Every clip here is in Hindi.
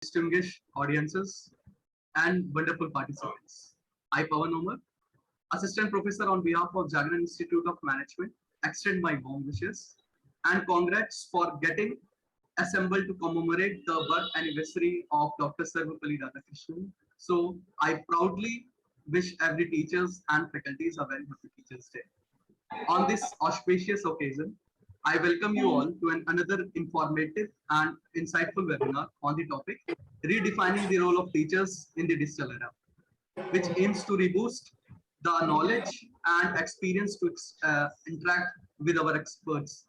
distinguished audiences, and wonderful participants. I, Pawan Omar, Assistant Professor on behalf of Jagran Institute of Management, extend my warm wishes and congrats for getting assembled to commemorate the birth anniversary of Dr. Sarvapalli Radhakrishnan. So I proudly wish every teachers and faculties a very happy Teachers Day. On this auspicious occasion, I welcome you all to another informative and insightful webinar on the topic Redefining the Role of Teachers in the Digital Era, which aims to reboost the knowledge and experience to interact with our experts.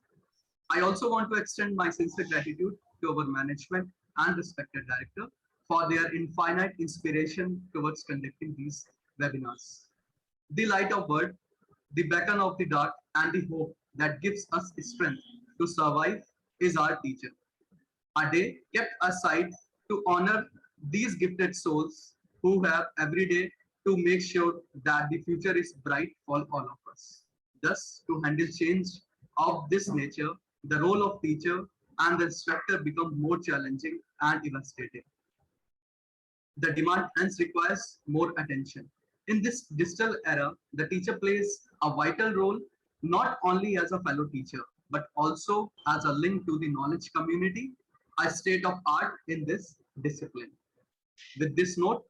I also want to extend my sincere gratitude to our management and respected director for their infinite inspiration towards conducting these webinars. The light of word, the beacon of the dark, and the hope that gives us strength to survive is our teacher. A day kept aside to honor these gifted souls who have every day to make sure that the future is bright for all of us. Thus, to handle change of this nature, the role of teacher and the instructor become more challenging and illustrative. The demand hence requires more attention. In this digital era, the teacher plays a vital role not only as a fellow teacher, but also as a link to the knowledge community, a state of art in this discipline. With this note,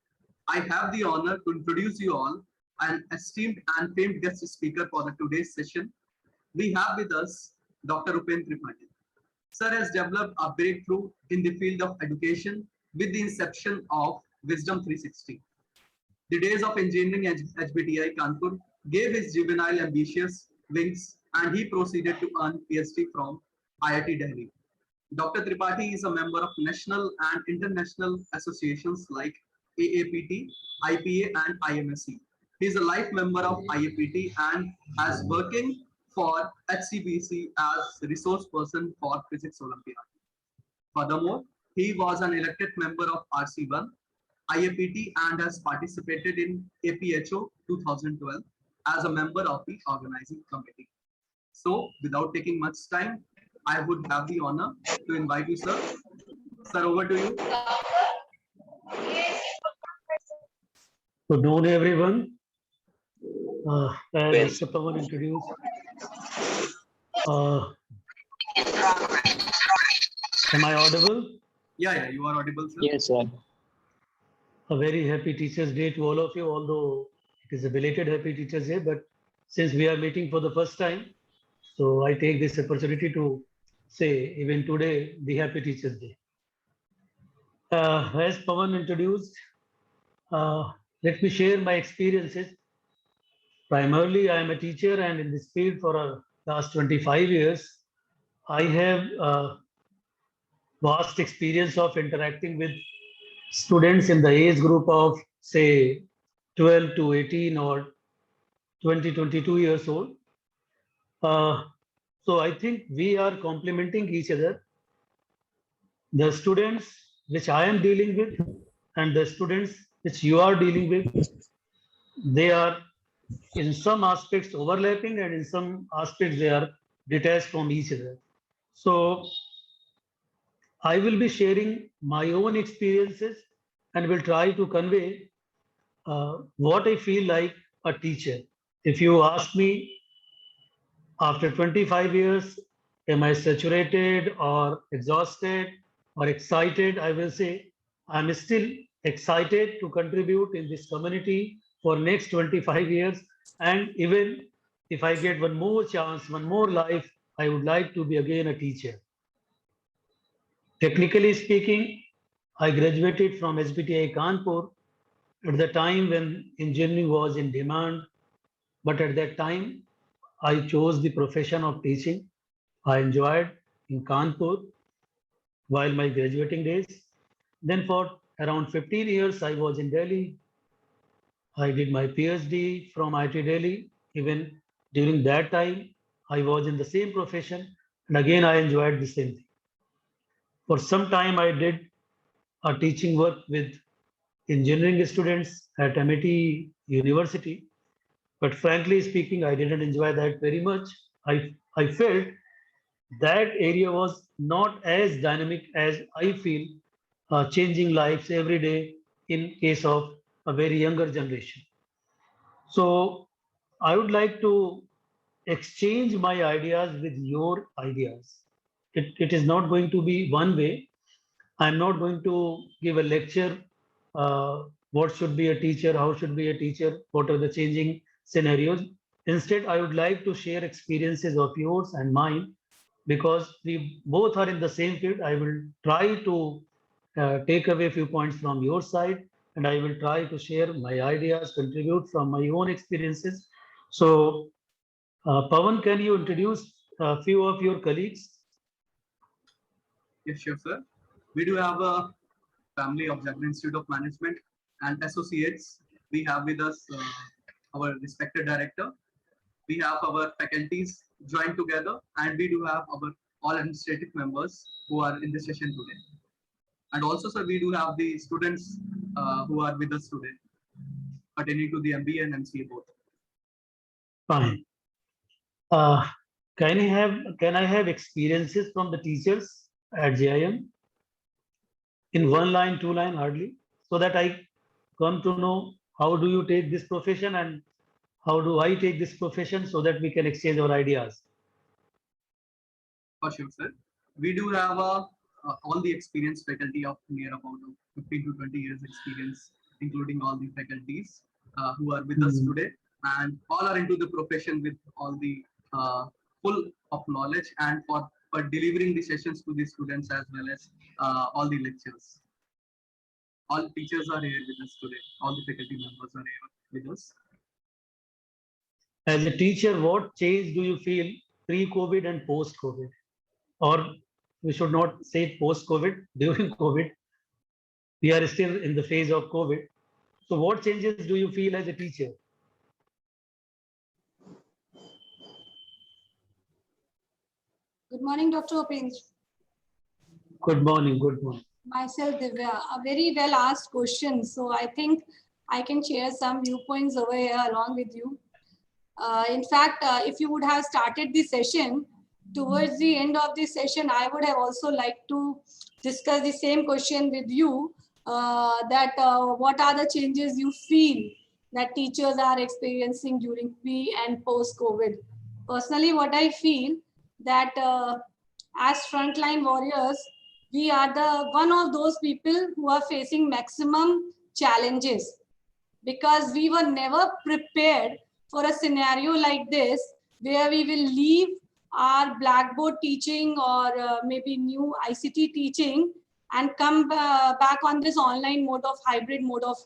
I have the honor to introduce you all an esteemed and famed guest speaker for the today's session. We have with us Dr. Upen Tripathi. Sir has developed a breakthrough in the field of education with the inception of Wisdom 360. The days of engineering at HBTI Kanpur gave his juvenile ambitious wings and he proceeded to earn PhD from IIT Delhi. Dr. Tripathi is a member of national and international associations like AAPT, IPA, and IMSC. He is a life member of IAPT and has working for HCBC as resource person for Physics Olympiad. Furthermore, he was an elected member of RC1, IAPT, and has participated in APHO 2012 as a member of the organizing committee. So, without taking much time, I would have the honor to invite you, sir. Sir, over to you. Good noon, everyone. As Mr. Pawan introduced, am I audible? Yeah, you are audible, sir. Yes, sir. A very happy Teachers' Day to all of you, although it is a belated happy Teachers' Day, but since we are meeting for the first time, so I take this opportunity to say even today, the happy Teachers' Day. As Pawan introduced, let me share my experiences. Primarily, I am a teacher and in this field for the last 25 years, I have vast experience of interacting with students in the age group of say 12 to 18 or 20, 22 years old. So I think we are complementing each other. The students which I am dealing with and the students which you are dealing with, they are in some aspects overlapping and in some aspects they are detached from each other. So I will be sharing my own experiences and will try to convey what I feel like a teacher. If you ask me after 25 years, am I saturated or exhausted or excited? I will say I'm still excited to contribute in this community for next 25 years. And even if I get one more chance, one more life, I would like to be again a teacher. Technically speaking, I graduated from SBTI Kanpur at the time when engineering was in demand. But at that time, I chose the profession of teaching. I enjoyed in Kanpur while my graduating days. Then for around 15 years, I was in Delhi. I did my PhD from IIT Delhi. Even during that time, I was in the same profession. And again, I enjoyed the same thing. For some time, I did a teaching work with engineering students at MIT University. But frankly speaking, I didn't enjoy that very much. I felt that area was not as dynamic as I feel changing lives every day in case of a very younger generation. So I would like to exchange my ideas with your ideas. It is not going to be one way. I'm not going to give a lecture. What should be a teacher? How should be a teacher? What are the changing scenarios? Instead, I would like to share experiences of yours and mine because we both are in the same field. I will try to take away a few points from your side, and I will try to share my ideas, contribute from my own experiences. So, Pawan, can you introduce a few of your colleagues? Yes, sure, sir. We do have a family of Jagan Institute of Management and associates. We have with us our respected director. We have our faculties joined together, and we do have our all administrative members who are in the session today. And also, sir, we do have the students who are with us today, attending to the MBA and MCA both. Fine. Can I have experiences from the teachers at JIM in one line, two line, hardly, so that I come to know how do you take this profession and how do I take this profession so that we can exchange our ideas. For sure, sir. We do have all the experienced faculty of near about 15 to 20 years experience, including all the faculties who are with us today, and all are into the profession with all the full of knowledge and for delivering the sessions to the students as well as all the lectures. All teachers are here with us today. All the faculty members are here with us. As a teacher, what change do you feel pre-COVID and post-COVID? Or we should not say post-COVID, during COVID. We are still in the phase of COVID. So what changes do you feel as a teacher? Good morning, Dr. Upendra. Good morning, good morning. Myself, Divya. A very well asked question. So I think I can share some viewpoints over here along with you. In fact, if you would have started the session, towards the end of the session, I would have also liked to discuss the same question with you, that what are the changes you feel that teachers are experiencing during pre and post-COVID. Personally, what I feel that as frontline warriors, we are the one of those people who are facing maximum challenges because we were never prepared for a scenario like this where we will leave our blackboard teaching or maybe new ICT teaching and come back on this online mode of hybrid mode of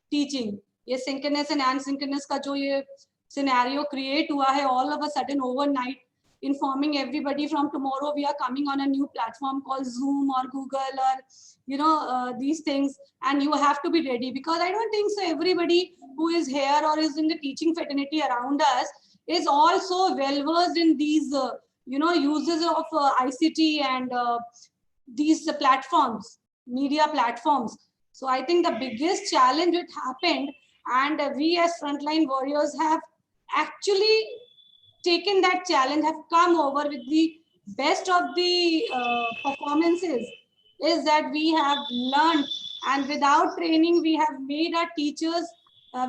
teaching. ये synchronous and asynchronous का जो ये scenario create हुआ है all of a sudden overnight, informing everybody from tomorrow we are coming on a new platform called Zoom or Google or these things, and you have to be ready because I don't think so everybody who is here or is in the teaching fraternity around us is also well versed in these uses of ICT and these platforms, media platforms. So I think the biggest challenge that happened, and we as frontline warriors have actually taken that challenge, have come over with the best of the performances, is that we have learned, and without training we have made our teachers,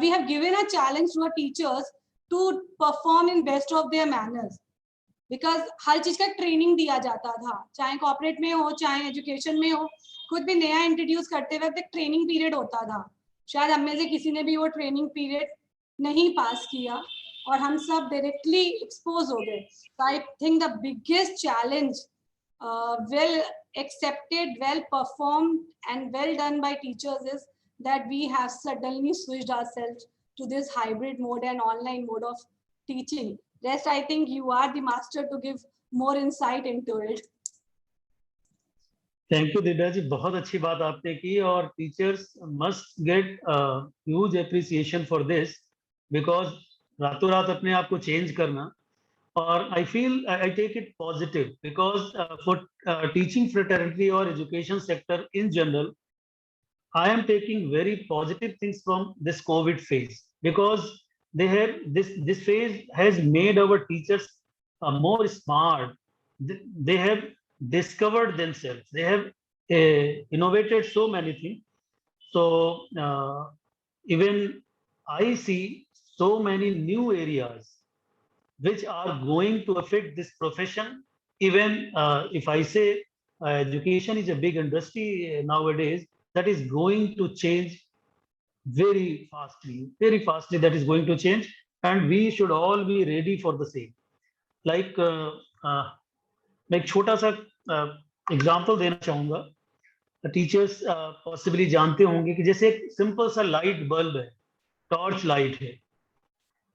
we have given a challenge to our teachers to perform in best of their manners. Because हर चीज का ट्रेनिंग दिया जाता था, चाहे कॉर्पोरेट में हो चाहे एजुकेशन में हो, कुछ भी नया इंट्रोड्यूस करते वक्त एक ट्रेनिंग पीरियड होता था. शायद हम में से किसी ने भी वो ट्रेनिंग पीरियड नहीं पास किया और हम सब डायरेक्टली एक्सपोज हो गए. So I think the biggest challenge, well accepted, well performed and well done by teachers, is that we have suddenly switched ourselves to this hybrid mode and online mode of teaching. Rest, I think you are the master to give more insight into it. Thank you, Divya ji, बहुत अच्छी बात आपने की और teachers must get huge appreciation for this because रातों रात अपने आप को change करना. और I feel I take it positive because for teaching fraternity or education sector in general, I am taking very positive things from this COVID phase because they have this phase has made our teachers more smart. They have discovered themselves. They have innovated so many things. So even I see so many new areas which are going to affect this profession. Even if I say education is a big industry nowadays, that is going to change very fastly that is going to change, and we should all be ready for the same. Like मैं एक छोटा सा एग्जांपल देना चाहूंगा. टीचर्स पॉसिबली जानते होंगे कि जैसे एक सिंपल सा लाइट बल्ब है, टॉर्च लाइट है.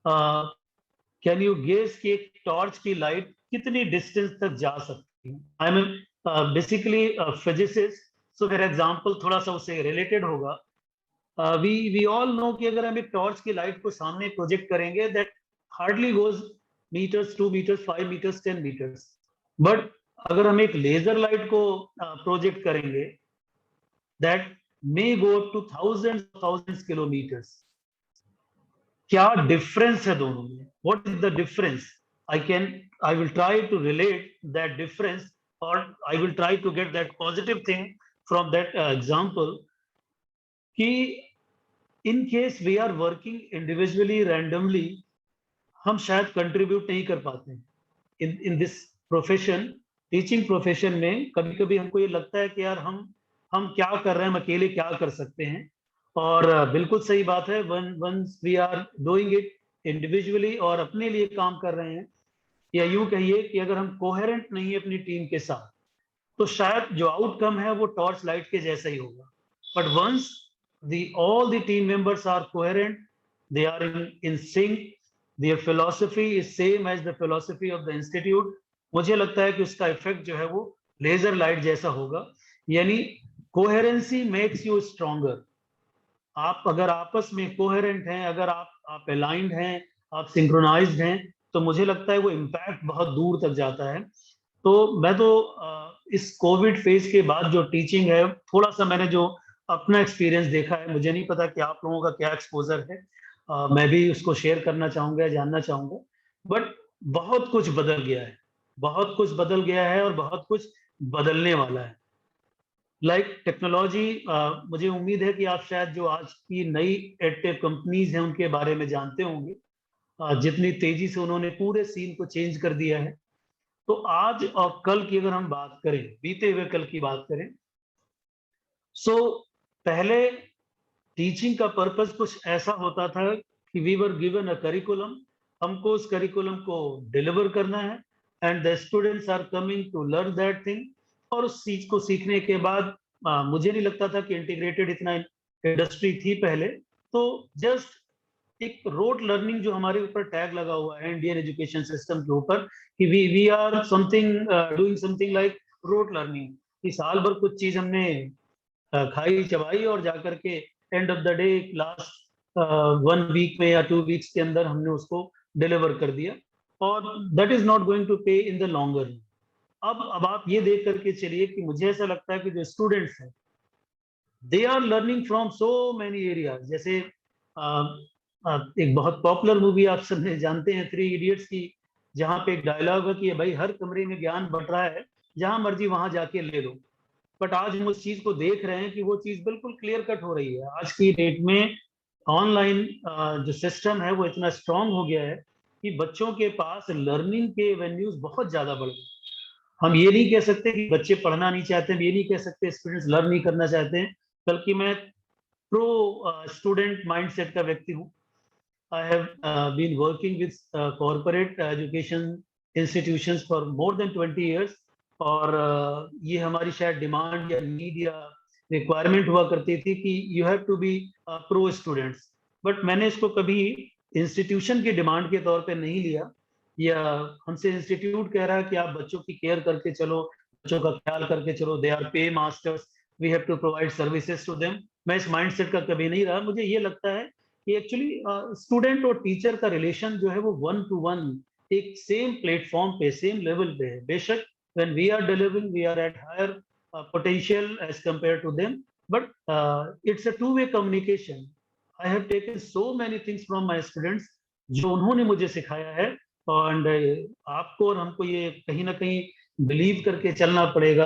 कैन यू गेस कि एक टॉर्च की लाइट कितनी डिस्टेंस तक जा सकती है? आई एम बेसिकली फिजिसिस्ट, सो मेरा एग्जांपल थोड़ा सा उससे रिलेटेड होगा. वी ऑल नो कि अगर हम एक टॉर्च की लाइट को सामने प्रोजेक्ट करेंगे, that hardly goes meters, 2 meters, 5 meters, 10 meters. But अगर हम एक लेजर लाइट को प्रोजेक्ट करेंगे, that may go up to thousands kilometers. क्या डिफरेंस है दोनों में? What is the difference? I will try to relate that difference, और I will try to get that positive thing from that example. कि in case we are working individually, randomly, हम शायद कंट्रीब्यूट नहीं कर पाते हैं in this profession. Teaching profession में कभी कभी हमको ये लगता है कि यार हम क्या कर रहे हैं, हम अकेले क्या कर सकते हैं. और बिल्कुल सही बात है, once we are doing it individually और अपने लिए काम कर रहे हैं, या यूं कहिए कि अगर हम कोहेरेंट नहीं है अपनी टीम के साथ, तो शायद जो आउटकम है वो टॉर्च लाइट के जैसा ही होगा. But once all the team members are coherent, they are in sync, their philosophy is same as the philosophy of the institute, मुझे लगता है कि उसका इफेक्ट जो है वो लेजर लाइट जैसा होगा. यानी कोहेरेंसी मेक्स यू स्ट्रॉन्गर. आप अगर आपस में कोहेरेंट हैं, अगर आप अलाइंड हैं, आप सिंक्रोनाइज्ड हैं, तो मुझे लगता है वो इम्पैक्ट बहुत दूर तक जाता है. तो मैं तो इस कोविड फेज के बाद जो टीचिंग है, थोड़ा सा मैंने जो अपना एक्सपीरियंस देखा है, मुझे नहीं पता कि आप लोगों का क्या एक्सपोजर है, मैं भी उसको शेयर करना चाहूंगा, जानना चाहूंगा. बट बहुत कुछ बदल गया है, बहुत कुछ बदल गया है, और बहुत कुछ बदलने वाला है. लाइक टेक्नोलॉजी, मुझे उम्मीद है कि आप शायद जो आज की नई एडटेक कंपनीज हैं उनके बारे में जानते होंगे, जितनी तेजी से उन्होंने पूरे सीन को चेंज कर दिया है. तो आज और कल की अगर हम बात करें, बीते हुए कल की बात करें, सो पहले टीचिंग का पर्पस कुछ ऐसा होता था कि we were given a curriculum, हमको उस करिकुलम को डिलीवर करना है, and the students are coming to learn that thing. और उस चीज को सीखने के बाद मुझे नहीं लगता था कि इंटीग्रेटेड इतना इंडस्ट्री थी पहले. तो जस्ट एक रोट लर्निंग जो हमारे ऊपर टैग लगा हुआ है इंडियन एजुकेशन सिस्टम के ऊपर, कि we are something doing something like rote learning, कि साल भर कुछ चीज हमने खाई चबाई और जाकर के end of the day last 1 week में या 2 वीक्स के अंदर हमने उसको डिलीवर कर दिया, और that is not going to pay in the longer run. अब आप ये देख करके चलिए कि मुझे ऐसा लगता है कि जो स्टूडेंट्स हैं, they are learning from so many areas. जैसे एक बहुत पॉपुलर मूवी आप सब जानते हैं, 3 इडियट्स की, जहाँ पे एक डायलॉग है कि भाई हर कमरे में ज्ञान बट रहा है, जहां मर्जी वहां जाके ले लो. बट आज हम उस चीज को देख रहे हैं कि वो चीज बिल्कुल क्लियर कट हो रही है. आज की डेट में ऑनलाइन जो सिस्टम है वो इतना स्ट्रांग हो गया है कि बच्चों के पास लर्निंग के एवेन्यूज बहुत ज्यादा बढ़ गए. हम ये नहीं कह सकते कि बच्चे पढ़ना नहीं चाहते हैं, ये नहीं कह सकते स्टूडेंट्स लर्न नहीं करना चाहते हैं, बल्कि मैं प्रो स्टूडेंट माइंडसेट का व्यक्ति हूँ. I have been working with corporate education institutions for more than 20 years, और ये हमारी शायद डिमांड या नीड या रिक्वायरमेंट हुआ करती थी कि you have to be pro students. But मैंने इसको कभी इंस्टीट्यूशन की डिमांड के तौर पे नहीं लिया, या हमसे इंस्टीट्यूट कह रहा है कि आप बच्चों की केयर करके चलो, बच्चों का ख्याल करके चलो, they are pay masters, we have to provide services to them. मैं इस माइंडसेट का कभी नहीं रहा. मुझे ये लगता है कि एक्चुअली स्टूडेंट और टीचर का रिलेशन जो है वो 1-to-1 एक सेम प्लेटफॉर्म पे, सेम लेवल पे है. बेशक when we are delivering, we are at higher potential as compared to them, but it's a two-way communication. I have taken so many things from my students जो उन्होंने मुझे सिखाया है, और आपको और हमको ये कहीं ना कहीं बिलीव करके चलना पड़ेगा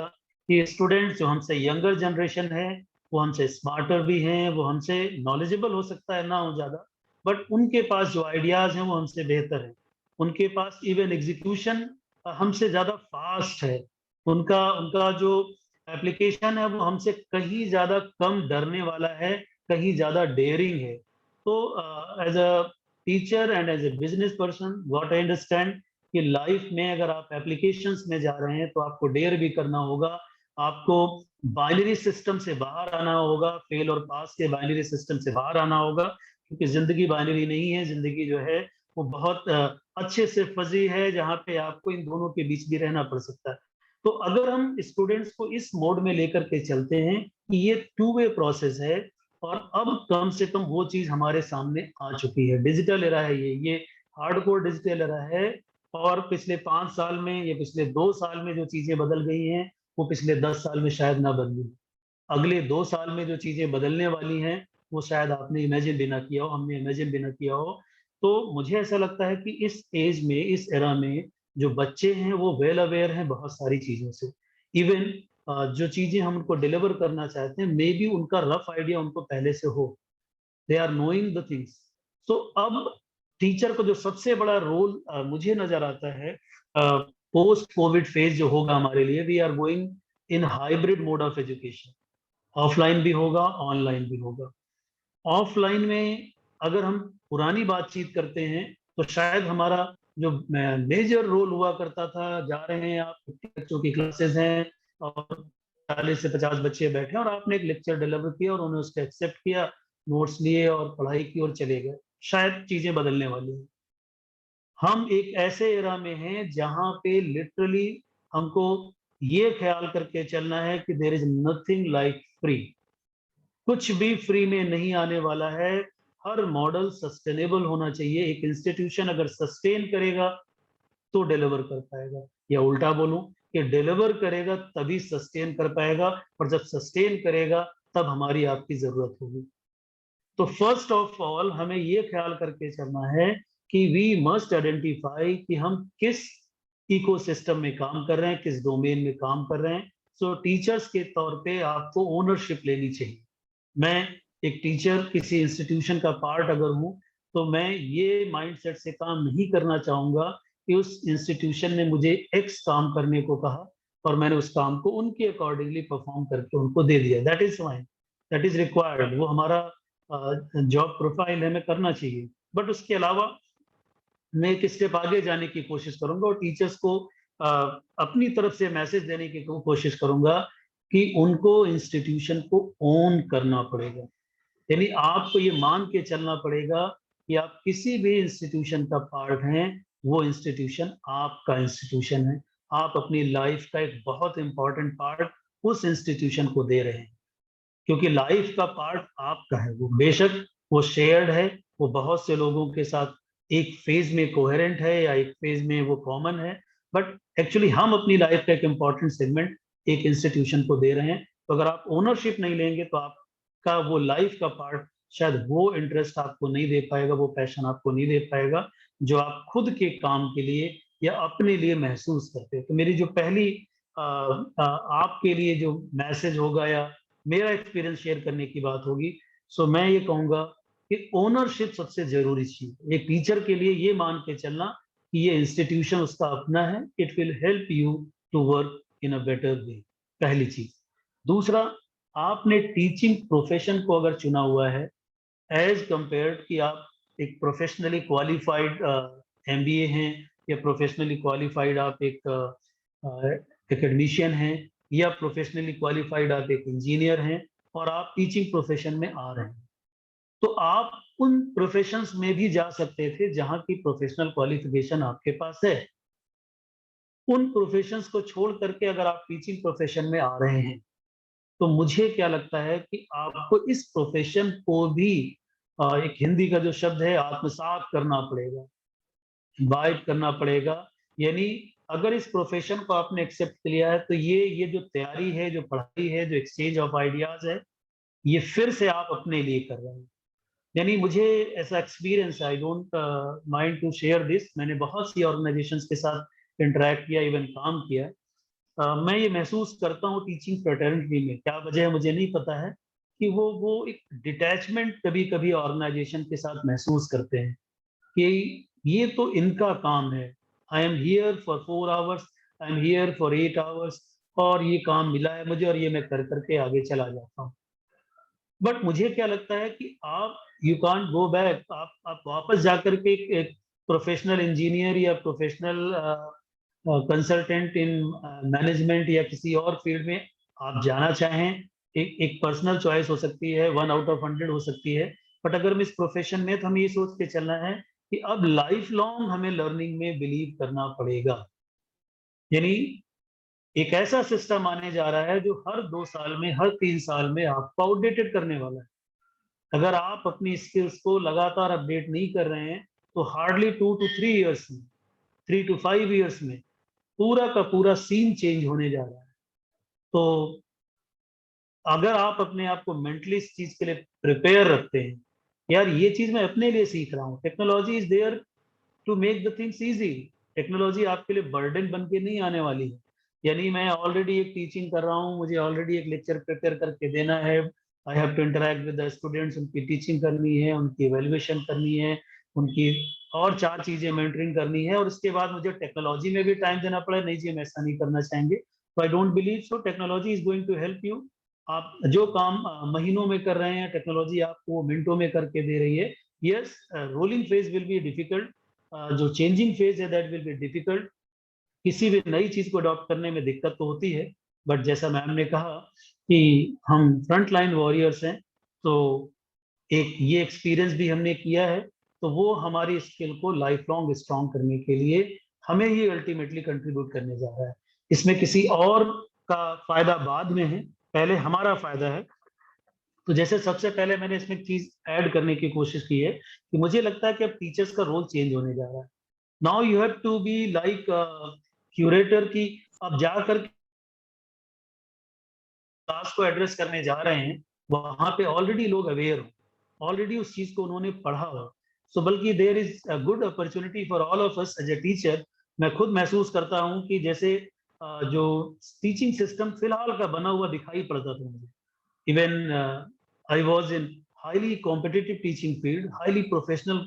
कि स्टूडेंट्स जो हमसे यंगर जनरेशन है वो हमसे स्मार्टर भी हैं, वो हमसे नॉलेजेबल हो सकता है ना हो ज़्यादा, बट उनके पास जो आइडियाज़ हैं वो हमसे बेहतर है। उनके पास इवन एग्जीक्यूशन हमसे ज़्यादा फास्ट है। उनका उनका जो एप्लीकेशन है वो हमसे कहीं ज़्यादा कम डरने वाला है, कहीं ज़्यादा डेयरिंग है। तो as a teacher and as a business person what I understand कि लाइफ में अगर आप एप्लीकेशंस में जा रहे हैं तो आपको डेयर भी करना होगा, आपको बाइनरी सिस्टम से बाहर आना होगा, फेल और पास के बाइनरी सिस्टम से बाहर आना होगा, क्योंकि जिंदगी बाइनरी नहीं है, जिंदगी जो है वो बहुत अच्छे से फजी है, जहाँ पे आपको इन दोनों के बीच भी रहना पड़ सकता है। तो अगर हम स्टूडेंट्स को इस मोड में लेकर के चलते हैं कि ये टू वे प्रोसेस है, और अब कम से कम वो चीज हमारे सामने आ चुकी है, डिजिटल एरा है, ये हार्डकोर डिजिटल एरा है, और पिछले 5 साल में या पिछले 2 साल में जो चीजें बदल गई हैं वो पिछले 10 साल में शायद ना बदली। अगले 2 साल में जो चीजें बदलने वाली हैं वो शायद आपने इमेजिन भी ना किया हो, हमने इमेजिन भी ना किया हो। तो मुझे ऐसा लगता है कि इस एज में, इस एरा में जो बच्चे हैं वो वेल अवेयर हैं बहुत सारी चीजों से। इवन जो चीजें हम उनको डिलीवर करना चाहते हैं, मे बी उनका रफ आइडिया उनको पहले से हो, they are knowing the things. So अब टीचर को जो सबसे बड़ा रोल मुझे नजर आता है, पोस्ट कोविड फेज जो होगा हमारे लिए, we are going in hybrid mode of education. Offline भी होगा, ऑनलाइन भी होगा। ऑफलाइन में अगर हम पुरानी बातचीत करते हैं तो शायद हमारा जो मेजर रोल हुआ करता था, जा रहे हैं आप, 50 बच्चों की क्लासेस हैं और 40 से 50 बच्चे बैठे और आपने एक लेक्चर डिलीवर किया और उन्होंने उसको एक्सेप्ट किया, नोट्स लिए और पढ़ाई की और चले गए। शायद चीजें बदलने वाली हैं। हम एक ऐसे एरा में हैं जहां पे लिटरली हमको ये ख्याल करके चलना है कि there is nothing like free. कुछ भी फ्री में नहीं आने वाला है। हर मॉडल सस्टेनेबल होना चाहिए। एक इंस्टीट्यूशन अगर सस्टेन करेगा तो डिलीवर कर पाएगा, या उल्टा बोलूं कि डिलीवर करेगा तभी सस्टेन कर पाएगा, और जब सस्टेन करेगा तब हमारी आपकी जरूरत होगी। तो फर्स्ट ऑफ ऑल हमें ये ख्याल करके चलना है कि वी मस्ट आइडेंटिफाई कि हम किस इकोसिस्टम में काम कर रहे हैं, किस डोमेन में काम कर रहे हैं। सो टीचर्स के तौर पे आपको ओनरशिप लेनी चाहिए। मैं एक टीचर किसी इंस्टीट्यूशन का पार्ट अगर हूं तो मैं ये माइंडसेट से काम नहीं करना चाहूंगा कि उस इंस्टीट्यूशन ने मुझे एक्स काम करने को कहा और मैंने उस काम को उनके अकॉर्डिंगली परफॉर्म करके उनको दे दिया। That is fine, that is required, वो हमारा जॉब प्रोफाइल है, हमें करना चाहिए। बट उसके अलावा मैं एक स्टेप आगे जाने की कोशिश करूंगा और टीचर्स को अपनी तरफ से मैसेज देने की कोशिश करूंगा कि उनको इंस्टीट्यूशन को ओन करना पड़ेगा। यानी आपको ये मान के चलना पड़ेगा कि आप किसी भी इंस्टीट्यूशन का पार्ट हैं, वो इंस्टीट्यूशन आपका इंस्टीट्यूशन है। आप अपनी लाइफ का एक बहुत इंपॉर्टेंट पार्ट उस इंस्टीट्यूशन को दे रहे हैं, क्योंकि लाइफ का पार्ट आपका है। वो बेशक वो शेयर्ड है, वो बहुत से लोगों के साथ एक फेज में कोहेरेंट है या एक फेज में वो कॉमन है, बट एक्चुअली हम अपनी लाइफ का एक इंपॉर्टेंट सेगमेंट एक इंस्टीट्यूशन को दे रहे हैं। तो अगर आप ओनरशिप नहीं लेंगे तो आपका वो लाइफ का पार्ट शायद वो इंटरेस्ट आपको नहीं दे पाएगा, वो पैशन आपको नहीं दे पाएगा जो आप खुद के काम के लिए या अपने लिए महसूस करते हैं। तो मेरी जो पहली आपके लिए जो मैसेज होगा या मेरा एक्सपीरियंस शेयर करने की बात होगी, सो मैं ये कहूंगा कि ओनरशिप सबसे जरूरी चीज है। एक टीचर के लिए ये मान के चलना कि ये इंस्टीट्यूशन उसका अपना है, it will help you to work in a better way, पहली चीज। दूसरा, आपने टीचिंग प्रोफेशन को अगर चुना हुआ है एज कंपेयर्ड कि आप एक प्रोफेशनली क्वालिफाइड एमबीए हैं, या प्रोफेशनली क्वालिफाइड आप एक एकेडमिशियन हैं, या प्रोफेशनली क्वालिफाइड आप एक इंजीनियर हैं और आप टीचिंग प्रोफेशन में आ रहे हैं, तो आप उन प्रोफेशंस में भी जा सकते थे जहां की प्रोफेशनल क्वालिफिकेशन आपके पास है। उन प्रोफेशंस को छोड़ करके अगर आप टीचिंग प्रोफेशन में आ रहे हैं तो मुझे क्या लगता है कि आपको इस प्रोफेशन को भी एक हिंदी का जो शब्द है आत्मसात करना पड़ेगा, वाइब करना पड़ेगा। यानी अगर इस प्रोफेशन को आपने एक्सेप्ट लिया है तो ये जो तैयारी है, जो पढ़ाई है, जो एक्सचेंज ऑफ आइडियाज है, ये फिर से आप अपने लिए कर रहे हैं। यानी मुझे ऐसा experience, I don't mind to share this, मैंने बहुत सी ऑर्गेनाइजेशंस के साथ इंटरेक्ट किया, इवन काम किया। मैं ये महसूस करता हूँ टीचिंग फ्रेटर्निटी में, क्या वजह है मुझे नहीं पता है, कि वो एक डिटैचमेंट कभी कभी ऑर्गेनाइजेशन के साथ महसूस करते हैं कि ये तो इनका काम है, I am here for 4 hours, I am here for 8 hours, और ये काम मिला है मुझे और ये मैं कर करके आगे चला जाता हूँ। बट मुझे क्या लगता है कि आप, यू कांट गो बैक, आप वापस जाकर के एक प्रोफेशनल इंजीनियर या प्रोफेशनल कंसल्टेंट इन मैनेजमेंट या किसी और फील्ड में आप जाना चाहें, एक पर्सनल चॉइस हो सकती है, 1 आउट ऑफ 100 हो सकती है। बट अगर हम इस प्रोफेशन में, तो हमें ये सोच के चलना है कि अब लाइफ लॉन्ग हमें लर्निंग में बिलीव करना पड़ेगा। यानी एक ऐसा सिस्टम आने जा रहा है जो हर 2 साल में, हर 3 साल में आपको आउटडेटेड करने वाला है। अगर आप अपनी स्किल्स को लगातार अपडेट नहीं कर रहे हैं, तो हार्डली 2 to 3 years में, 3 to 5 years में पूरा का पूरा सीन चेंज होने जा रहा है। तो अगर आप अपने आप को मेंटली इस चीज के लिए प्रिपेयर रखते हैं, यार ये चीज मैं अपने लिए सीख रहा हूँ, technology is there to make the things easy, technology आपके लिए बर्डन बन के नहीं आने वाली है। यानी मैं ऑलरेडी एक टीचिंग कर रहा हूँ, मुझे ऑलरेडी एक लेक्चर प्रिपेयर करके देना है, I have to interact with the students, उनकी टीचिंग करनी है, उनकी एवेल्युएशन करनी है, उनकी और 4 चीजें मेंटरिंग करनी है, और उसके बाद मुझे टेक्नोलॉजी में भी टाइम देना पड़े। नहीं जी, हम ऐसा नहीं करना चाहेंगे। तो I don't believe so, technology is going to help you. आप जो काम महीनों में कर रहे हैं, टेक्नोलॉजी आपको मिनटों में करके दे रही है। Yes, rolling phase will be difficult, जो चेंजिंग फेज है दैट विल बी डिफिकल्ट, किसी भी नई चीज को अडॉप्ट करने में दिक्कत तो होती है। बट जैसा मैम ने कहा कि हम फ्रंट लाइन वॉरियर्स हैं, तो एक ये एक्सपीरियंस भी हमने किया है, तो वो हमारी स्किल को लाइफ लॉन्ग स्ट्रॉन्ग करने के लिए हमें ये अल्टीमेटली कंट्रीब्यूट करने जा रहा है। इसमें किसी और का फायदा बाद में है, पहले हमारा फायदा है। तो जैसे सबसे पहले मैंने इसमें एक चीज ऐड करने की कोशिश की है कि मुझे लगता है कि अब टीचर्स का रोल चेंज होने जा रहा है। Now you have to be like curator, की अब जाकर क्लास को एड्रेस करने जा रहे हैं, वहां पे ऑलरेडी लोग अवेयर हो, ऑलरेडी उस चीज को उन्होंने पढ़ा हो। सो बल्कि there is a good opportunity for all of us as a teacher. मैं खुद महसूस करता हूँ कि जैसे जो टीचिंग सिस्टम फिलहाल का बना हुआ दिखाई पड़ता था मुझे, even I was in highly competitive teaching field, highly professional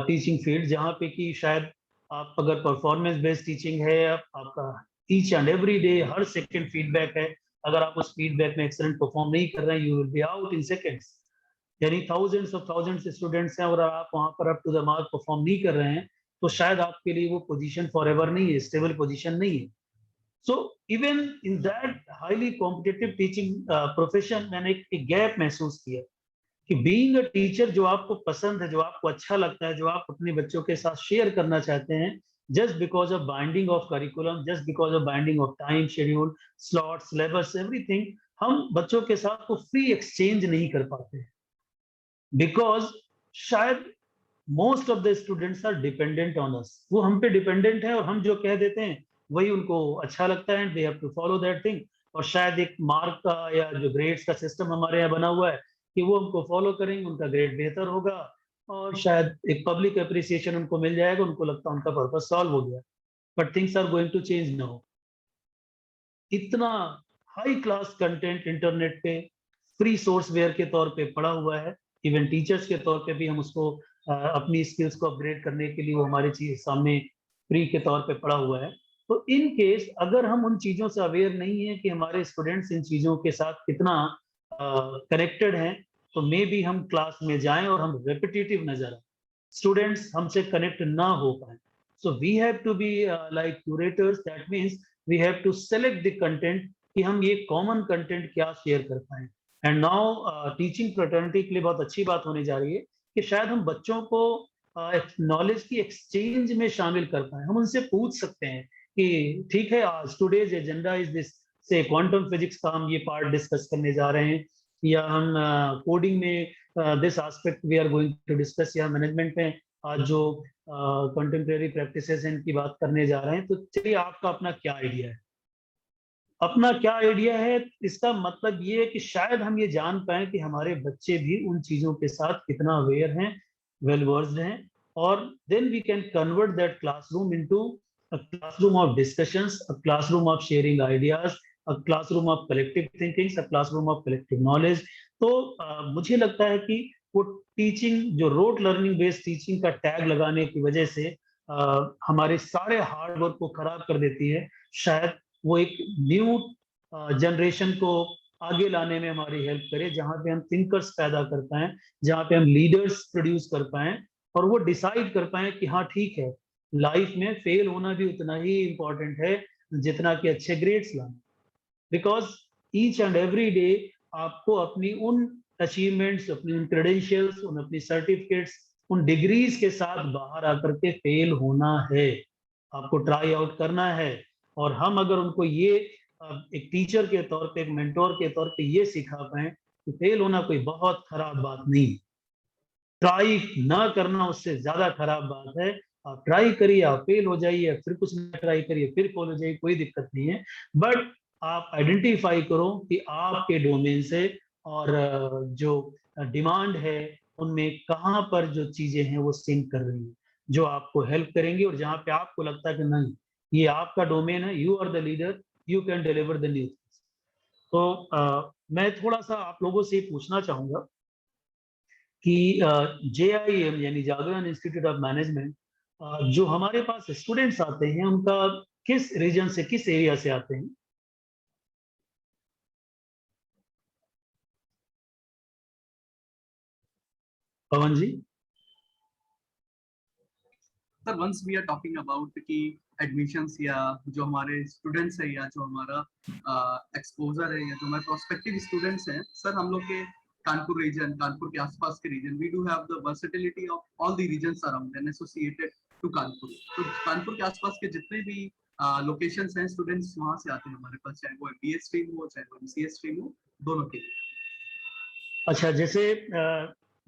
teaching field, जहाँ पे कि शायद आप अगर परफॉर्मेंस बेस्ड टीचिंग है, आपका each and every day her second feedback है, अगर आप उस फीडबैक में एक्सेलेंट परफॉर्म नहीं कर रहे हैं, you will be out in seconds. यानी थाउजेंड्स स्टूडेंट्स हैं और आप वहां पर up to the mark perform नहीं कर रहे हैं, तो शायद आपके लिए वो पोजीशन फॉर एवर नहीं है, स्टेबल पोजीशन नहीं है। So even in that highly competitive teaching profession, मैंने एक गैप महसूस किया कि बीइंग अ टीचर, जो आपको पसंद है, जो आपको अच्छा लगता है, जो आप अपने बच्चों के साथ शेयर करना चाहते हैं, just because of binding of curriculum, just because of binding of time schedule, slot, syllabus, everything, हम बच्चों के साथ को फ्री एक्सचेंज नहीं कर पाते, बिकॉज शायद most of the students are dependent on us, वो हम पे डिपेंडेंट है और हम जो कह देते हैं वही उनको अच्छा लगता है, they have to follow that thing. और शायद एक मार्क का या जो ग्रेड्स का सिस्टम हमारे यहाँ बना हुआ है कि वो हमको फॉलो करेंगे, उनका ग्रेड बेहतर होगा और शायद एक पब्लिक अप्रिसिएशन उनको मिल जाएगा, उनको लगता है उनका पर्पस सॉल्व हो गया। But things are going to change now. इतना हाई क्लास कंटेंट इंटरनेट पे फ्री सोर्स वेयर के तौर पे पड़ा हुआ है, इवन टीचर्स के तौर पे भी हम उसको अपनी स्किल्स को अपग्रेड करने के लिए वो हमारे चीज सामने फ्री के तौर पे पड़ा हुआ है। तो इन केस अगर हम उन चीजों से अवेयर नहीं है कि हमारे स्टूडेंट्स इन चीजों के साथ कितना कनेक्टेड हैं, तो मे बी हम क्लास में जाएं और हम रेपिटेटिव नजर आए, स्टूडेंट्स हमसे कनेक्ट ना हो पाए। So we have to be like curators, that means we have to select the content कि हम ये कॉमन कंटेंट क्या शेयर कर पाए। एंड नाउ टीचिंग फ्रेटर्निटी के लिए बहुत अच्छी बात होने जा रही है कि शायद हम बच्चों को नॉलेज की एक्सचेंज में शामिल कर पाए। हम उनसे पूछ सकते हैं कि ठीक है, आज टुडेज एजेंडा इज दिस, से क्वांटम फिजिक्स का हम ये पार्ट डिस्कस करने जा रहे हैं, या हम कोडिंग में this aspect we are going to discuss, या मैनेजमेंट में आज जो कंटेम्प्रेरी प्रैक्टिसेस हैं इनकी बात करने जा रहे हैं। तो चलिए, आपका अपना क्या आइडिया है, अपना क्या आइडिया है? इसका मतलब ये है कि शायद हम ये जान पाए कि हमारे बच्चे भी उन चीजों के साथ कितना अवेयर हैं, वेल वर्स्ड हैं, और then we can convert that classroom into a classroom of discussions, a classroom of sharing ideas, a classroom of collective thinking, a classroom of collective knowledge. तो मुझे लगता है कि वो टीचिंग, जो रोट लर्निंग बेस्ड टीचिंग का टैग लगाने की वजह से हमारे सारे हार्ड वर्क को खराब कर देती है। शायद वो एक न्यू जनरेशन को आगे लाने में हमारी हेल्प करे, जहाँ पे हम थिंकर्स पैदा कर पाए, जहाँ पे हम लीडर्स प्रोड्यूस कर पाए और वो डिसाइड कर पाए कि हाँ ठीक है, लाइफ में फेल होना भी उतना ही इम्पोर्टेंट है जितना कि अच्छे ग्रेड्स लाना। Because each and every day आपको अपनी उन अचीवमेंट्स, अपनी उन क्रेडेंशियल्स, उन अपनी सर्टिफिकेट्स, उन डिग्रीज के साथ बाहर आकर के फेल होना है, आपको ट्राई आउट करना है। और हम अगर उनको ये एक टीचर के तौर पे, एक मेंटोर के तौर पे ये सिखा पाए कि फेल होना कोई बहुत खराब बात नहीं, ट्राई ना करना उससे ज्यादा खराब बात है। आप ट्राई करिए, आप फेल हो जाइए, फिर कुछ नया ट्राई करिए, फिर फेल हो जाइए, कोई दिक्कत नहीं है। बट आप आइडेंटिफाई करो कि आपके डोमेन से और जो डिमांड है उनमें कहाँ पर जो चीजें हैं वो सिंक कर रही हैं, जो आपको हेल्प करेंगी, और जहाँ पे आपको लगता है कि नहीं ये आपका डोमेन है, you are the leader, you can deliver the new. तो मैं थोड़ा सा आप लोगों से पूछना चाहूंगा कि JIM यानी जागरण इंस्टीट्यूट ऑफ मैनेजमेंट, जो हमारे पास स्टूडेंट्स आते हैं उनका किस रीजन से, किस एरिया से आते हैं? Pavan ji. Sir once we are talking about कि एडमिशंस या जो हमारे स्टूडेंट्स है या जो हमारा एक्सपोजर है या जो हमारे प्रोस्पेक्टिव स्टूडेंट्स हैं, सर हम लोग के कानपुर रीजन, कानपुर के आसपास के region, we do have the versatility of all the regions around and associated to Kanpur. तो कानपुर के आसपास के जितने भी लोकेशंस हैं, स्टूडेंट्स वहां से आते हैं हमारे पास, चाहे वो MBA स्ट्रीम हो चाहे वो MCA स्ट्रीम हो, दोनों के। अच्छा, जैसे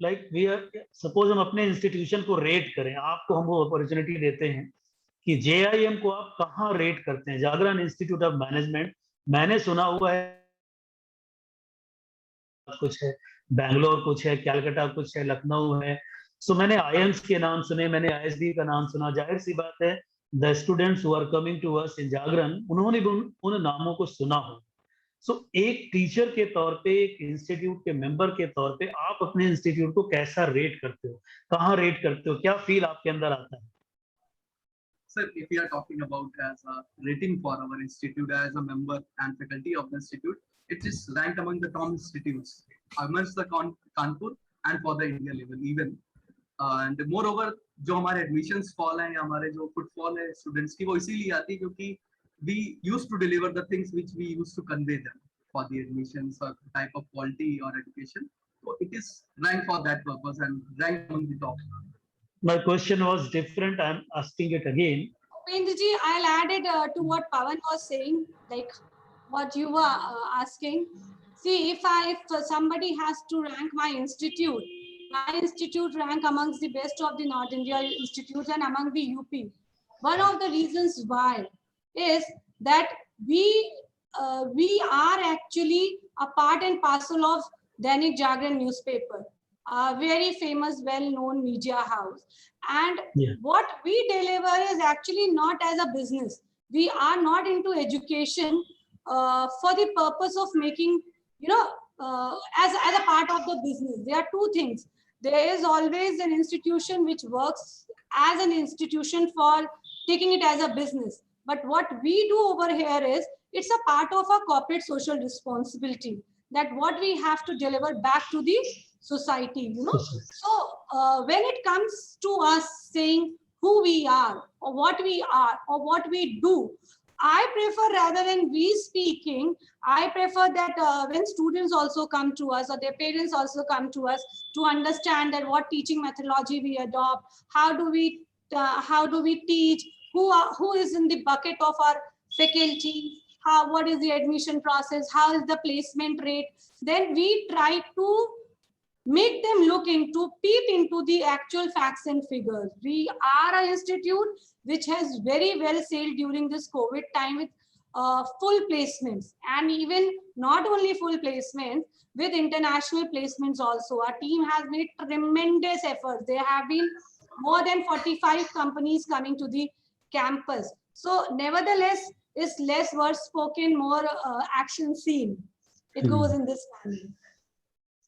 लाइक वी आर, सपोज हम अपने इंस्टीट्यूशन को रेट करें, आपको हम वो अपॉर्चुनिटी देते हैं कि JIM को आप कहाँ रेट करते हैं? जागरण इंस्टीट्यूट ऑफ मैनेजमेंट, मैंने सुना हुआ है कुछ है बैंगलोर, कुछ है कैलकाटा, कुछ है लखनऊ है। सो मैंने IIMs के नाम सुने, मैंने ISB का नाम सुना। जाहिर सी बात है the students who are coming to us in Jagran, उन्होंने भी उन नामों को सुना हो। सो एक टीचर के तौर पे, एक इंस्टीट्यूट के मेंबर के तौर पे आप अपने इंस्टीट्यूट को कैसा रेट करते हो, कहाँ रेट करते हो, क्या फील आपके अंदर आता है? Sir, if we are talking about as a rating for our institute as a member and faculty of the institute, it is ranked among the top institutes amongst the Kanpur and for the India level even. And moreover, जो हमारे admissions fall हैं या हमारे जो footfall है students की, वो इसीलिए आती है क्योंकि we used to deliver the things which we used to convey them for the admissions or type of quality or education. So it is ranked for that purpose and ranked among the top. My question was different, I'm asking it again. Upendra, I'll add it to what Pawan was saying, like what you were asking. See, if somebody has to rank my institute rank amongst the best of the North India institutes and among the UP. One of the reasons why is that we are actually a part and parcel of Dainik Jagran newspaper, a very famous, well-known media house. And what we deliver is actually not as a business. We are not into education for the purpose of making, as a part of the business. There are two things. There is always an institution which works as an institution for taking it as a business. But what we do over here is, it's a part of our corporate social responsibility, that what we have to deliver back to the society, So when it comes to us saying who we are or what we do, I prefer, rather than we speaking, I prefer that when students also come to us or their parents also come to us to understand that what teaching methodology we adopt, how do we teach, who is in the bucket of our faculty, what is the admission process, how is the placement rate, then we try to make them peep into the actual facts and figures. We are an institute which has very well sailed during this COVID time with full placements, and even not only full placements, with international placements also. Our team has made tremendous efforts. There have been more than 45 companies coming to the campus. So nevertheless, it's less word spoken, more action seen. It goes in this manner.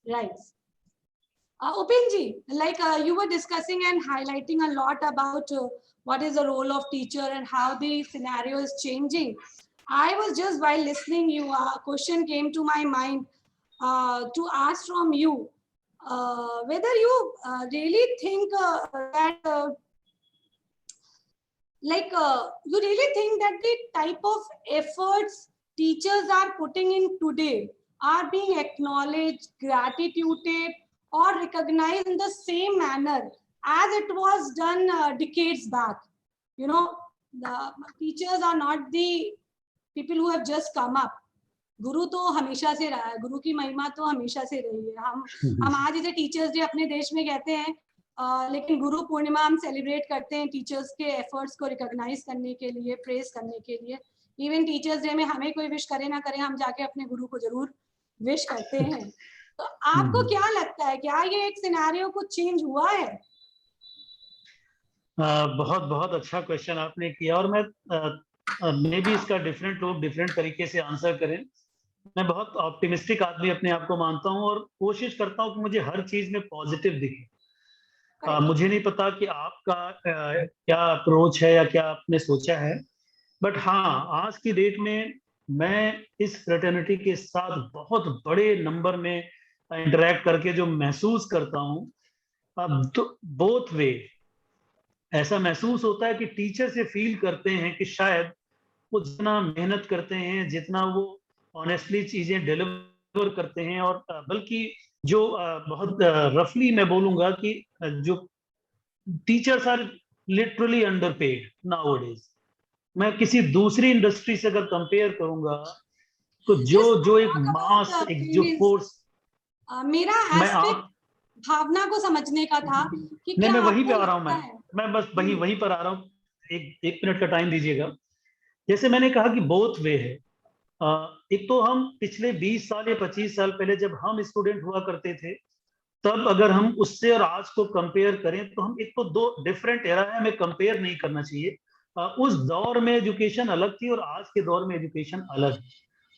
Right. Upinji, like you were discussing and highlighting a lot about what is the role of teacher and how the scenario is changing. I was just, while listening you, a question came to my mind to ask from you, whether you really think that you really think that the type of efforts teachers are putting in today are being acknowledged, gratitude, or recognized in the same manner as it was done decades back. You know, the teachers are not the people who have just come up. गुरु तो हमेशा से रहा है, गुरु की महिमा तो हमेशा से रही है. हम आज इसे टीचर्स डे अपने देश में कहते हैं, लेकिन गुरु पूर्णिमा हम सेलिब्रेट करते हैं टीचर्स के एफर्ट्स को रिकॉग्नाइज करने के लिए, प्रेज करने के लिए. इवन टीचर्स डे में हमें कोई विश करे ना करे, हम जाके अपने गुरु को जरूर विश करते हैं. तो आपको क्या लगता है, क्या ये एक सिनेरियो कुछ चेंज हुआ है? बहुत बहुत अच्छा क्वेश्चन आपने किया, और मैं मे बी इसका डिफरेंट लोग डिफरेंट तरीके से आंसर करें. मैं बहुत ऑप्टिमिस्टिक आदमी अपने आप को मानता हूं और कोशिश करता हूं कि मुझे हर चीज में पॉजिटिव दिखे. मुझे नहीं पता कि आपका क्या अप्रोच है या क्या आपने सोचा है, बट हाँ, आज की डेट में मैं इस फ्रेटर्निटी के साथ बहुत बड़े नंबर में इंटरेक्ट करके जो महसूस करता हूँ, अब तो बोथ वे ऐसा महसूस होता है कि टीचर से फील करते हैं कि शायद वो जितना मेहनत करते हैं, जितना वो ऑनेस्टली चीजें डिलीवर करते हैं, और बल्कि जो बहुत रफली मैं बोलूंगा कि जो teachers are literally underpaid nowadays. मैं किसी दूसरी इंडस्ट्री से अगर कंपेयर करूंगा तो जो एक मास, एक जो फोर्स, मेरा एस्पेक्ट भावना को समझने का था कि नहीं, मैं वहीं पे आ रहा हूँ. मैं बस वहीं पर आ रहा हूँ. एक मिनट का टाइम दीजिएगा. जैसे मैंने कहा कि बोथ वे है. एक तो हम पिछले 20 साल या 25 साल पहले जब हम स्टूडेंट हुआ करते थे, तब अगर हम उससे और आज को कंपेयर करें तो हम एक तो दो डिफरेंट एरा है, हमें कंपेयर नहीं करना चाहिए. उस दौर में एजुकेशन अलग थी और आज के दौर में एजुकेशन अलग है.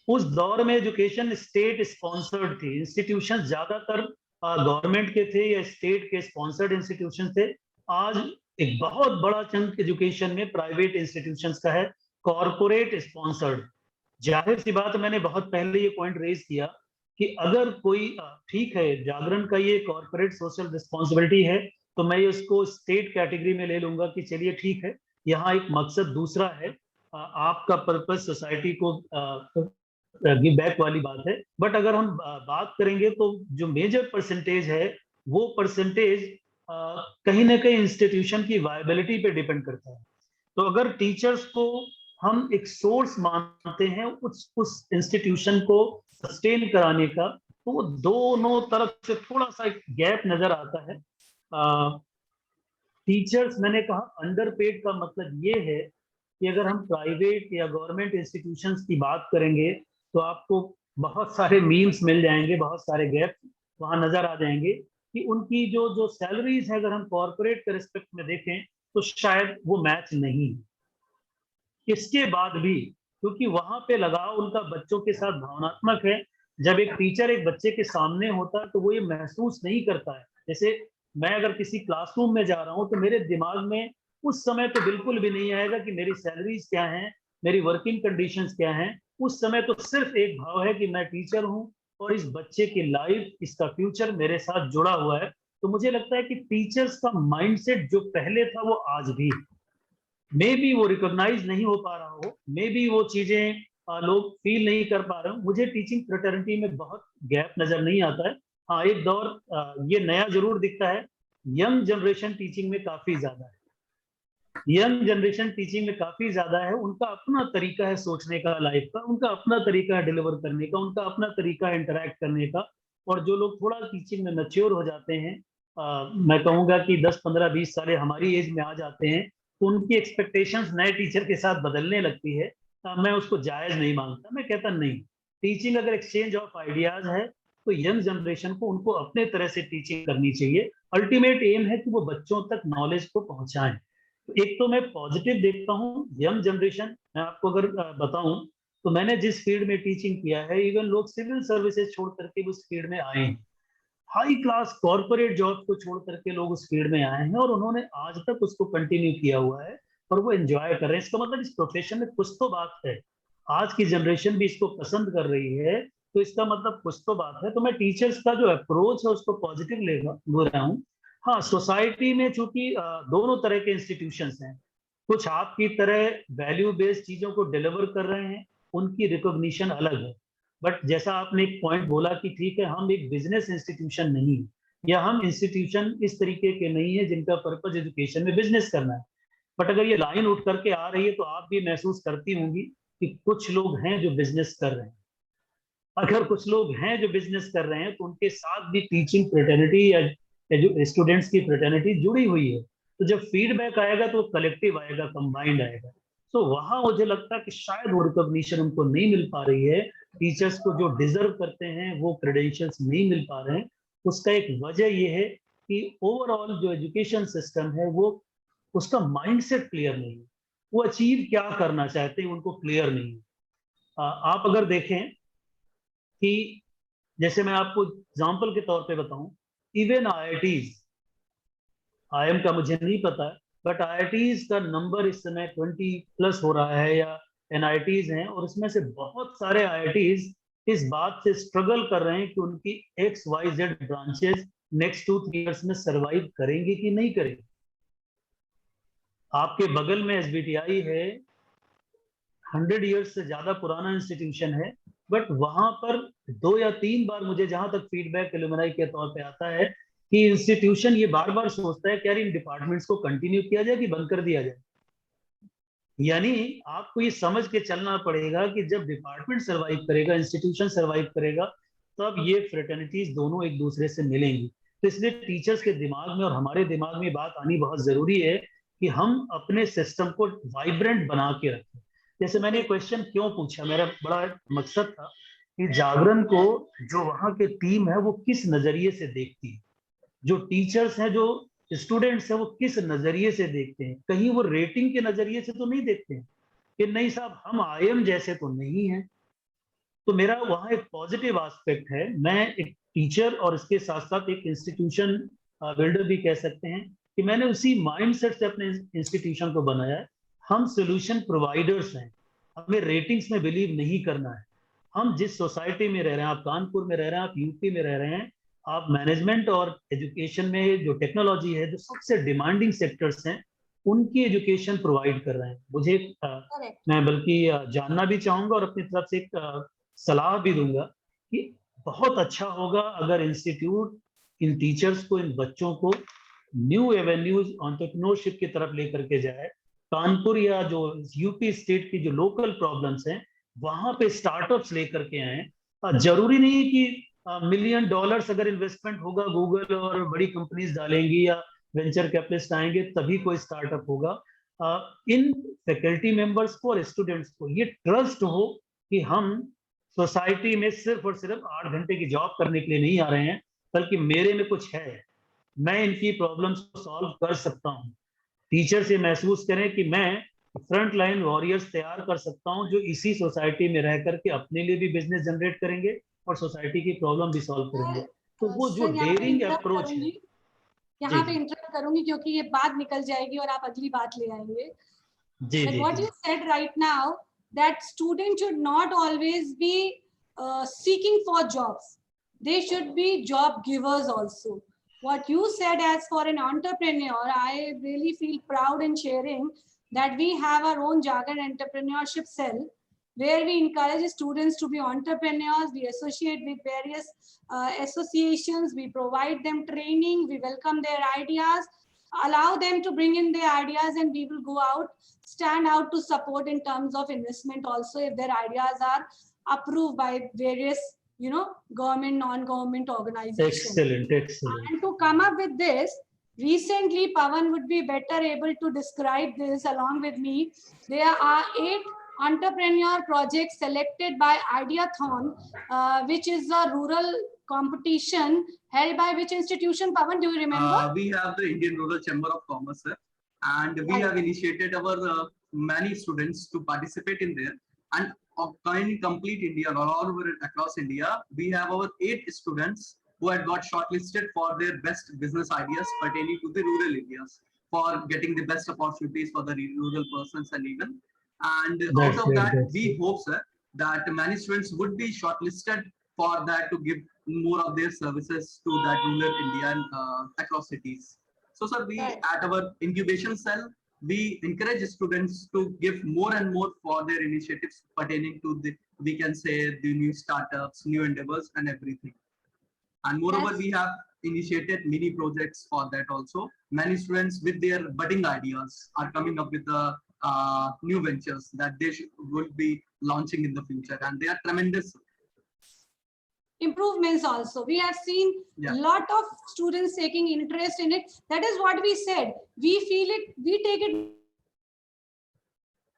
उस दौर में एजुकेशन स्टेट स्पॉन्सर्ड थी, इंस्टीट्यूशन ज्यादातर गवर्नमेंट के थे या स्टेट के स्पॉन्सर्ड इंस्टीट्यूशन थे. आज एक बहुत बड़ा चंक एजुकेशन में प्राइवेट इंस्टीट्यूशंस का है, कॉरपोरेट स्पॉन्सर्ड. जाहिर सी बात, मैंने बहुत पहले ये पॉइंट रेज किया कि अगर कोई, ठीक है, जागरण का ये कॉरपोरेट सोशल रिस्पॉन्सिबिलिटी है, तो मैं उसको स्टेट कैटेगरी में ले लूंगा कि चलिए ठीक है, यहाँ एक मकसद दूसरा है, आपका पर्पस सोसाइटी को गिव बैक वाली बात है. बट अगर हम बात करेंगे तो जो मेजर परसेंटेज है, वो परसेंटेज कहीं ना कहीं इंस्टीट्यूशन की वायबिलिटी पे डिपेंड करता है. तो अगर टीचर्स को हम एक सोर्स मानते हैं उस इंस्टीट्यूशन को सस्टेन कराने का, तो वो दोनों तरफ से थोड़ा सा एक गैप नजर आता है. टीचर्स, मैंने कहा अंडरपेड का मतलब ये है कि अगर हम प्राइवेट या गवर्नमेंट इंस्टीट्यूशंस की बात करेंगे तो आपको बहुत सारे मीम्स मिल जाएंगे, बहुत सारे गैप वहां नजर आ जाएंगे कि उनकी जो सैलरीज है, अगर हम कॉर्पोरेट के रिस्पेक्ट में देखें तो शायद वो मैच नहीं. इसके बाद भी क्योंकि वहां पे लगाव उनका बच्चों के साथ भावनात्मक है, जब एक टीचर एक बच्चे के सामने होता है तो वो ये महसूस नहीं करता है. जैसे मैं अगर किसी क्लासरूम में जा रहा हूँ तो मेरे दिमाग में उस समय तो बिल्कुल भी नहीं आएगा कि मेरी सैलरीज क्या हैं, मेरी वर्किंग कंडीशंस क्या हैं. उस समय तो सिर्फ एक भाव है कि मैं टीचर हूँ और इस बच्चे की लाइफ, इसका फ्यूचर मेरे साथ जुड़ा हुआ है. तो मुझे लगता है कि टीचर्स का माइंडसेट जो पहले था वो आज भी मे बी वो रिकॉग्नाइज नहीं हो पा रहा हो, मे बी वो चीजें लोग फील नहीं कर पा रहे हो. मुझे टीचिंग फ्रेटर्निटी में बहुत गैप नजर नहीं आता है. हाँ, एक दौर ये नया जरूर दिखता है, यंग जनरेशन टीचिंग में काफी ज्यादा है. यंग जनरेशन टीचिंग में काफी ज्यादा है. उनका अपना तरीका है सोचने का लाइफ का, उनका अपना तरीका है डिलीवर करने का, उनका अपना तरीका है इंटरेक्ट करने का. और जो लोग थोड़ा टीचिंग में मैच्योर हो जाते हैं, मैं कहूँगा कि 10, 15, 20 साल हमारी एज में आ जाते हैं, तो उनकी एक्सपेक्टेशंस नए टीचर के साथ बदलने लगती है. मैं उसको जायज नहीं मानता. मैं कहता नहीं, टीचिंग अगर एक्सचेंज ऑफ आइडियाज है तो यंग जनरेशन को उनको अपने तरह से टीचिंग करनी चाहिए. अल्टीमेट एम है कि वो बच्चों तक नॉलेज को पहुंचाएं. एक तो मैं पॉजिटिव देखता हूँ, यंग जनरेशन, मैं आपको अगर बताऊं तो मैंने जिस फील्ड में टीचिंग किया है, इवन लोग सिविल सर्विसेज छोड़ करके उस फील्ड में आए हैं, हाई क्लास कॉर्पोरेट जॉब को छोड़ करके लोग उस फील्ड में आए हैं और उन्होंने आज तक उसको कंटिन्यू किया हुआ है और वो एंजॉय कर रहे हैं। इसका मतलब इस प्रोफेशन में कुछ तो बात है, आज की जनरेशन भी इसको पसंद कर रही है, तो इसका मतलब कुछ तो बात है। तो मैं टीचर्स का जो अप्रोच है उसको पॉजिटिव ले रहा हूँ। हाँ, सोसाइटी में चूंकि दोनों तरह के इंस्टीट्यूशंस हैं, कुछ आपकी तरह वैल्यू बेस्ड चीजों को डिलीवर कर रहे हैं, उनकी रिकॉग्निशन अलग है। बट जैसा आपने एक पॉइंट बोला कि ठीक है, हम एक बिजनेस इंस्टीट्यूशन नहीं है, या हम इंस्टीट्यूशन इस तरीके के नहीं है जिनका पर्पज एजुकेशन में बिजनेस करना है। बट अगर ये लाइन उठ करके आ रही है तो आप भी महसूस करती होंगी कि कुछ लोग हैं जो बिजनेस कर रहे हैं। अगर कुछ लोग हैं जो बिजनेस कर रहे हैं तो उनके साथ भी टीचिंग फ्रेटर्निटी या जो स्टूडेंट्स की फ्रेटर्निटी जुड़ी हुई है। तो जब फीडबैक आएगा तो कलेक्टिव आएगा, कंबाइंड आएगा। तो वहां मुझे लगता है कि शायद वो रिकॉग्निशन उनको नहीं मिल पा रही है, टीचर्स को जो डिजर्व करते हैं वो क्रेडेंशियल्स नहीं मिल पा रहे हैं। उसका एक वजह ये है कि ओवरऑल जो एजुकेशन सिस्टम है वो, उसका माइंडसेट क्लियर नहीं है, वो अचीव क्या करना चाहते हैं उनको क्लियर नहीं है। आप अगर देखें कि जैसे मैं आपको एग्जाम्पल के तौर पे बताऊं, इवन आईआईटीज, आईएम का मुझे नहीं पता है, बट आईआईटीज का नंबर इस समय 20+ हो रहा है, या एनआईटीज हैं, और इसमें से बहुत सारे आईआईटीज इस बात से स्ट्रगल कर रहे हैं कि उनकी XYZ ब्रांचेस नेक्स्ट 2-3 ईयर्स में सरवाइव करेंगे कि नहीं करेंगे। आपके बगल में एसबीटीआई है, 100 ईयर्स से ज्यादा पुराना इंस्टीट्यूशन है, बट वहां पर 2 या 3 बार मुझे जहां तक फीडबैक एलुमनाई के तौर पे आता है कि इंस्टीट्यूशन ये बार बार सोचता है कि यार इन डिपार्टमेंट्स को कंटिन्यू किया जाए कि बंद कर दिया जाए। यानी आपको ये समझ के चलना पड़ेगा कि जब डिपार्टमेंट सरवाइव करेगा, इंस्टीट्यूशन सरवाइव करेगा, तब ये फ्रेटर्निटीज दोनों एक दूसरे से मिलेंगी। तो इसलिए टीचर्स के दिमाग में और हमारे दिमाग में बात आनी बहुत जरूरी है कि हम अपने सिस्टम को वाइब्रेंट बना के रखें। जैसे मैंने क्वेश्चन क्यों पूछा, मेरा बड़ा मकसद था कि जागरण को जो वहां के टीम है वो किस नजरिए से देखती है, जो टीचर्स हैं, जो स्टूडेंट्स हैं, वो किस नजरिए से देखते हैं। कहीं वो रेटिंग के नजरिए से तो नहीं देखते हैं कि नहीं साहब हम आईएम जैसे तो नहीं है। तो मेरा वहां एक पॉजिटिव एस्पेक्ट है। मैं एक टीचर और इसके साथ साथ एक इंस्टीट्यूशन बिल्डर भी कह सकते हैं कि मैंने उसी माइंडसेट से अपने इंस्टीट्यूशन को बनाया है। हम सोल्यूशन प्रोवाइडर्स हैं, हमें रेटिंग्स में बिलीव नहीं करना है। हम जिस सोसाइटी में रह रहे हैं, आप कानपुर में रह रहे हैं, आप यूपी में रह रहे हैं, आप मैनेजमेंट और एजुकेशन में जो टेक्नोलॉजी है, जो सबसे डिमांडिंग सेक्टर्स हैं, उनकी एजुकेशन प्रोवाइड कर रहे हैं। मुझे Correct. मैं बल्कि जानना भी चाहूंगा और अपनी तरफ से एक सलाह भी दूंगा कि बहुत अच्छा होगा अगर इंस्टीट्यूट इन टीचर्स को, इन बच्चों को न्यू एवेन्यूज एंटरप्रेन्योरशिप की तरफ लेकर के जाए। कानपुर या जो यूपी स्टेट की जो लोकल प्रॉब्लम्स हैं, वहां पे स्टार्टअप्स लेकर के आए। जरूरी नहीं है कि $1 मिलियन अगर इन्वेस्टमेंट होगा, गूगल और बड़ी कंपनीज डालेंगी या वेंचर कैपिटलिस्ट आएंगे तभी कोई स्टार्टअप होगा। इन फैकल्टी मेंबर्स को और स्टूडेंट्स को ये ट्रस्ट हो कि हम सोसाइटी में सिर्फ और सिर्फ 8 घंटे की जॉब करने के लिए नहीं आ रहे हैं, बल्कि मेरे में कुछ है, मैं इनकी प्रॉब्लम्स को सॉल्व कर सकता हूँ। टीचर से महसूस करें कि मैं फ्रंट लाइन वॉरियर्स तैयार कर सकता हूँ जो इसी सोसाइटी में रह करके अपने लिए भी बिजनेस जनरेट करेंगे और सोसाइटी की प्रॉब्लम भी सॉल्व करेंगे। तो वो जो सर यहाँ पे डेयरिंग इंटरप्ट अप्रोच है। करूंगी, जी यहाँ पे जी इंटरप्ट करूंगी क्योंकि ये बात निकल जाएगी और आप अगली बात ले आएंगे। जी But ji what ji you said right now, that students should not always be seeking for jobs. They should be job givers also. What you said as for an entrepreneur, I really feel proud in sharing that we have our own Jagan entrepreneurship cell where we encourage students to be entrepreneurs. We associate with various associations. We provide them training. We welcome their ideas, allow them to bring in their ideas, and we will go out, stand out to support in terms of investment also if their ideas are approved by various, you know, government, non-government organizations. excellent And to come up with this, recently Pawan would be better able to describe this along with me. There are 8 entrepreneur projects selected by Ideathon, which is a rural competition held by which institution, Pawan, do you remember? We have the Indian Rural Chamber of Commerce, sir. and we have initiated our many students to participate in there. And in complete India, all over across India, we have our 8 students who had got shortlisted for their best business ideas pertaining to the rural areas, for getting the best opportunities for the rural persons and even. And That's out of great, that, that's we hope, sir, that many students would be shortlisted for that to give more of their services to that rural India and across cities. So, sir, we Right. at our incubation cell, we encourage students to give more and more for their initiatives pertaining to the, we can say, the new startups, new endeavors, and everything. And moreover, That's- we have initiated mini projects for that also. Many students with their budding ideas are coming up with the new ventures that they will be launching in the future, and they are tremendous. improvements also. We have seen Yeah. lot of students taking interest in it. That is what we said. We feel it, we take it.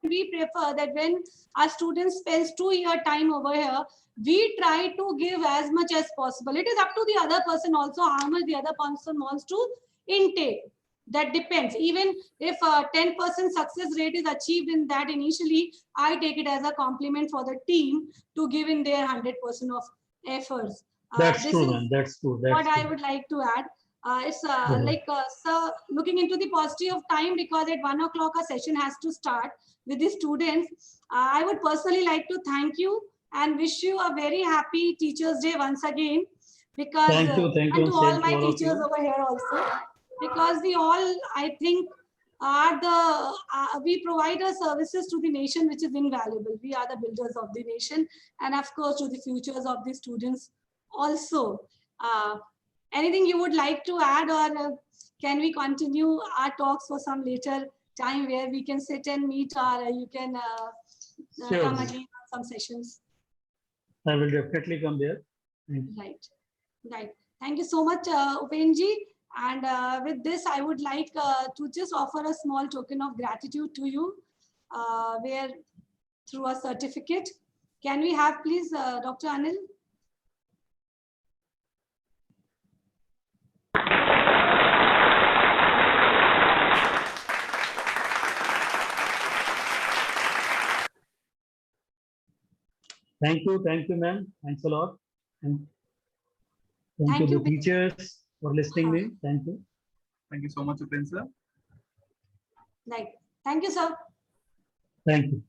We prefer that when our student spends 2-year time over here, we try to give as much as possible. It is up to the other person also how much the other person wants to intake. That depends. Even if 10% success rate is achieved in that initially, I take it as a compliment for the team to give in their 100% of efforts. That's This true, is man. That's true. what That's I true. would like to add. It's Mhm. like, sir, looking into the paucity of time, because at 1 o'clock a session has to start with the students. I would personally like to thank you and wish you a very happy Teachers' Day once again, because Thank you, and to all same to my all of teachers you. over here also, because we all, I think, are the we provide our services to the nation, which is invaluable. We are the builders of the nation, and of course to the futures of the students also. Anything you would like to add, or can we continue our talks for some later time where we can sit and meet, or you can Sure. come again on some sessions? I will definitely come there. Thank you. Right, right. Thank you so much, Upenji. And with this, I would like to just offer a small token of gratitude to you, where through a certificate. Can we have, please, Dr. Anil? Thank you, ma'am. Thanks a lot. And thank Thank you, you. the teachers, for listening me. Thank you. Thank you so much, Upen, sir. Right. Thank you, sir. Thank you.